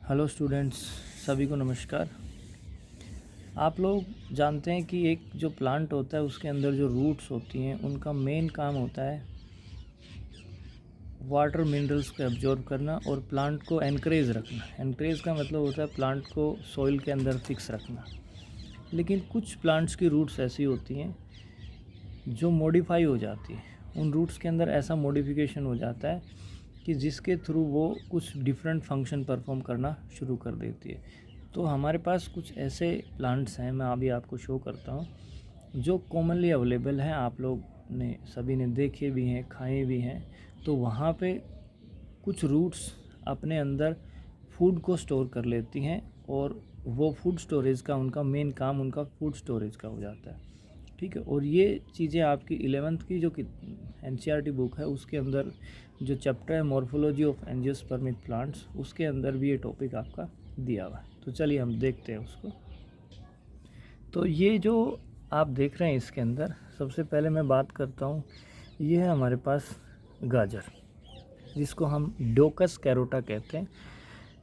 Hello students, सभी को नमस्कार। आप लोग जानते हैं कि एक जो प्लांट होता है उसके अंदर जो रूट्स होती हैं उनका मेन काम होता है वाटर मिनरल्स को एब्जॉर्ब करना और प्लांट को एनकरेज रखना। एनकरेज का मतलब होता है प्लांट को सॉइल के अंदर फिक्स रखना। लेकिन कुछ प्लांट्स की रूट्स ऐसी होती हैं जो मॉडिफाई हो जाती है। उन रूट्स के अंदर ऐसा मॉडिफिकेशन हो जाता है कि जिसके थ्रू वो कुछ डिफरेंट फंक्शन परफॉर्म करना शुरू कर देती है। तो हमारे पास कुछ ऐसे प्लांट्स हैं, मैं अभी आपको शो करता हूँ, जो कॉमनली अवेलेबल हैं। आप लोग ने सभी ने देखे भी हैं, खाए भी हैं। तो वहाँ पे कुछ रूट्स अपने अंदर फूड को स्टोर कर लेती हैं और वो फूड स्टोरेज का उनका मेन काम उनका फूड स्टोरेज का हो जाता है। ठीक है। और ये चीज़ें आपकी 11th की जो NCERT बुक है उसके अंदर जो चैप्टर है मॉर्फोलॉजी ऑफ एंजियोस्पर्मिक प्लांट्स, उसके अंदर भी ये टॉपिक आपका दिया हुआ है। तो चलिए हम देखते हैं उसको। तो ये जो आप देख रहे हैं इसके अंदर सबसे पहले मैं बात करता हूँ, ये है हमारे पास गाजर, जिसको हम डोकस कैरोटा कहते हैं।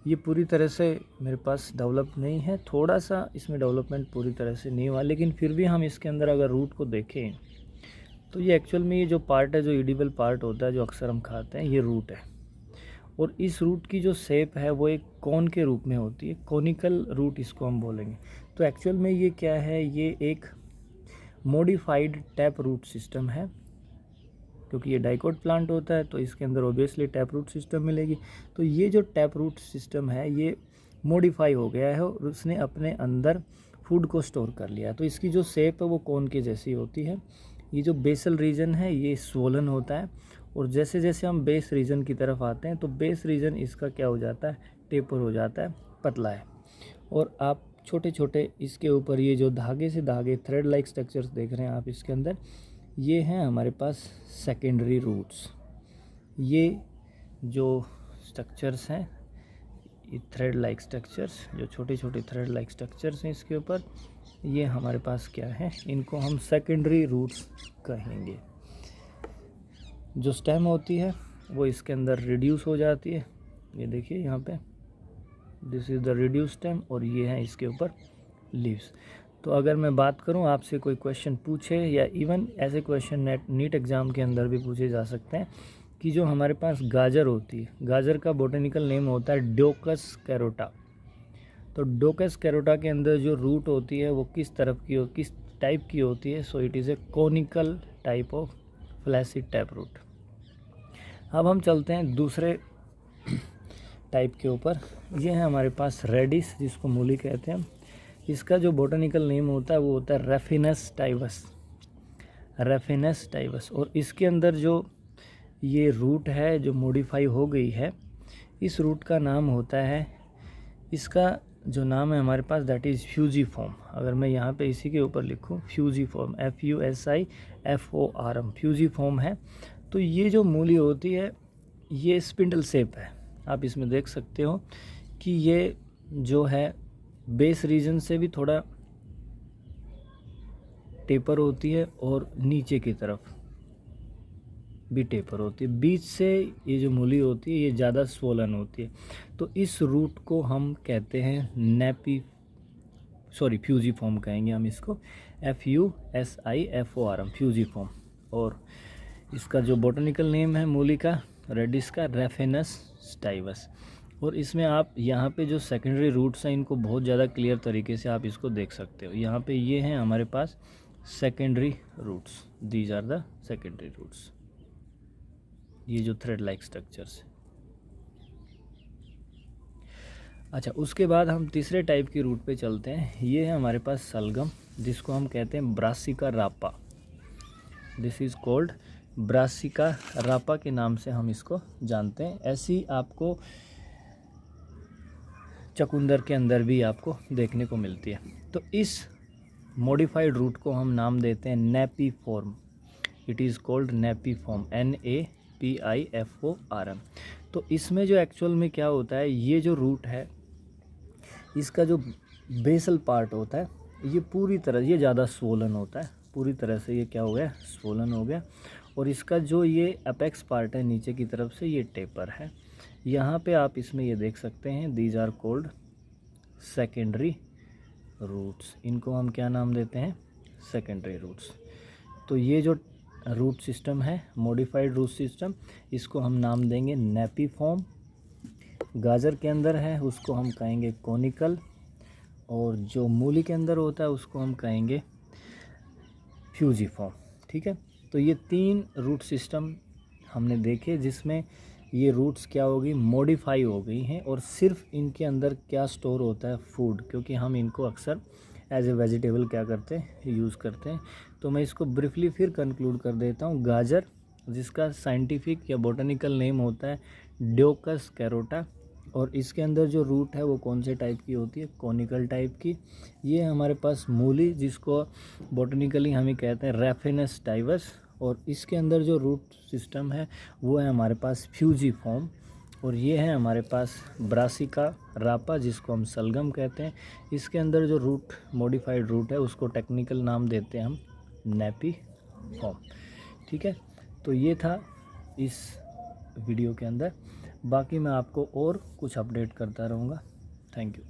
ये पूरी तरह से मेरे पास डेवलप नहीं है, थोड़ा सा इसमें डेवलपमेंट पूरी तरह से नहीं हुआ, लेकिन फिर भी हम इसके अंदर अगर रूट को देखें तो ये एक्चुअल में ये जो पार्ट है, जो एडिबल पार्ट होता है, जो अक्सर हम खाते हैं, ये रूट है। और इस रूट की जो शेप है वो एक कॉन के रूप में होती है, कॉनिकल रूट इसको हम बोलेंगे। तो एक्चुअल में ये क्या है, ये एक मॉडिफाइड टैप रूट सिस्टम है। क्योंकि ये डाइकोट प्लांट होता है तो इसके अंदर ऑब्वियसली टैप रूट सिस्टम मिलेगी। तो ये जो टैप रूट सिस्टम है ये मॉडिफाई हो गया है और उसने अपने अंदर फूड को स्टोर कर लिया है। तो इसकी जो शेप है वो कोन के जैसी होती है। ये जो बेसल रीजन है ये स्वोलन होता है और जैसे जैसे हम बेस रीजन की तरफ आते हैं तो बेस रीजन इसका क्या हो जाता है, टेपर हो जाता है, पतला है। और आप छोटे छोटे इसके ऊपर ये जो धागे से धागे थ्रेड लाइक स्ट्रक्चर्स देख रहे हैं आप इसके अंदर, ये हैं हमारे पास सेकेंडरी रूट्स। ये जो स्ट्रक्चर्स हैं, ये थ्रेड लाइक स्ट्रक्चर्स, जो छोटे छोटे थ्रेड लाइक स्ट्रक्चर्स हैं इसके ऊपर, ये हमारे पास क्या है, इनको हम सेकेंडरी रूट्स कहेंगे। जो स्टेम होती है वो इसके अंदर रिड्यूस हो जाती है। ये देखिए यहाँ पे, this is the reduce stem और ये है इसके ऊपर लीव्स। तो अगर मैं बात करूं, आपसे कोई क्वेश्चन पूछे या इवन ऐसे क्वेश्चन नीट एग्ज़ाम के अंदर भी पूछे जा सकते हैं कि जो हमारे पास गाजर होती है, गाजर का बॉटनिकल नेम होता है डोकस कैरोटा। तो डोकस कैरोटा के अंदर जो रूट होती है वो किस टाइप की होती है, so it is a conical type of flaccid tap root. अब हम चलते हैं दूसरे टाइप के ऊपर। ये है हमारे पास रेडिस, जिसको मूली कहते हैं। इसका जो बॉटनिकल नेम होता है वो होता है रेफिनस टाइवस, रेफिनस टाइवस। और इसके अंदर जो ये रूट है जो मॉडिफाई हो गई है, इस रूट का नाम होता है, इसका जो नाम है हमारे पास दैट इज़ फ्यूजीफॉर्म। अगर मैं यहाँ पे इसी के ऊपर लिखूँ फ्यूजीफॉर्म, FUSIFORM, फ्यूजीफॉर्म है। तो ये जो मूली होती है ये स्पिंडल शेप है। आप इसमें देख सकते हो कि ये जो है बेस रीजन से भी थोड़ा टेपर होती है और नीचे की तरफ भी टेपर होती है। बीच से ये जो मूली होती है ये ज़्यादा स्वोलन होती है। तो इस रूट को हम कहते हैं फ्यूजीफॉर्म कहेंगे हम इसको, FUSIFORM, फ्यूजीफॉर्म। और इसका जो बॉटनिकल नेम है मूली का, रेडिस का, रेफिनस टाइवस। और इसमें आप यहाँ पे जो सेकेंडरी रूट्स हैं इनको बहुत ज़्यादा क्लियर तरीके से आप इसको देख सकते हो। यहाँ पे ये हैं हमारे पास secondary roots, these are the secondary roots, ये जो थ्रेड लाइक स्ट्रक्चर्स है। अच्छा, उसके बाद हम तीसरे टाइप की रूट पे चलते हैं। ये है हमारे पास सलगम, जिसको हम कहते हैं ब्रासिका रापा। दिस इज़ कॉल्ड ब्रासिका रापा के नाम से हम इसको जानते हैं। ऐसी आपको चकुंदर के अंदर भी आपको देखने को मिलती है। तो इस मॉडिफाइड रूट को हम नाम देते हैं napiform. It is called napiform, NAPIFORM। तो इसमें जो एक्चुअल में क्या होता है, ये जो रूट है इसका जो बेसल पार्ट होता है ये पूरी तरह, ये ज़्यादा स्वोलन होता है, पूरी तरह से ये क्या हो गया, स्वोलन हो गया। और इसका जो ये अपेक्स पार्ट है नीचे की तरफ से, ये टेपर है। यहाँ पे आप इसमें ये देख सकते हैं, these are called secondary roots. इनको हम क्या नाम देते हैं? Secondary roots. तो ये जो रूट सिस्टम है, मॉडिफाइड रूट सिस्टम, इसको हम नाम देंगे नेपिफॉर्म। गाजर के अंदर है उसको हम कहेंगे कोनिकल, और जो मूली के अंदर होता है उसको हम कहेंगे फ्यूजिफॉर्म। ठीक है, तो ये 3 रूट सिस्टम हमने देखे जिसमें ये रूट्स क्या हो गई, मॉडिफाई हो गई हैं, और सिर्फ इनके अंदर क्या स्टोर होता है, फूड, क्योंकि हम इनको अक्सर एज ए वेजिटेबल क्या करते हैं, यूज़ करते हैं। तो मैं इसको ब्रीफली फिर कंक्लूड कर देता हूँ। गाजर, जिसका साइंटिफिक या बॉटनिकल नेम होता है ड्योकस कैरोटा, और इसके अंदर जो रूट है वो कौन से टाइप की होती है, कॉनिकल टाइप की। ये हमारे पास मूली, जिसको बॉटनिकली हम ही कहते हैं रैफिनस टाइवस, और इसके अंदर जो रूट सिस्टम है वो है हमारे पास फ्यूजिफॉर्म। और ये है हमारे पास ब्रासिका रापा, जिसको हम सलगम कहते हैं। इसके अंदर जो रूट, मॉडिफाइड रूट है, उसको टेक्निकल नाम देते हैं हम नेपिफॉर्म। ठीक है, तो ये था इस वीडियो के अंदर। बाकी मैं आपको और कुछ अपडेट करता रहूँगा। Thank you.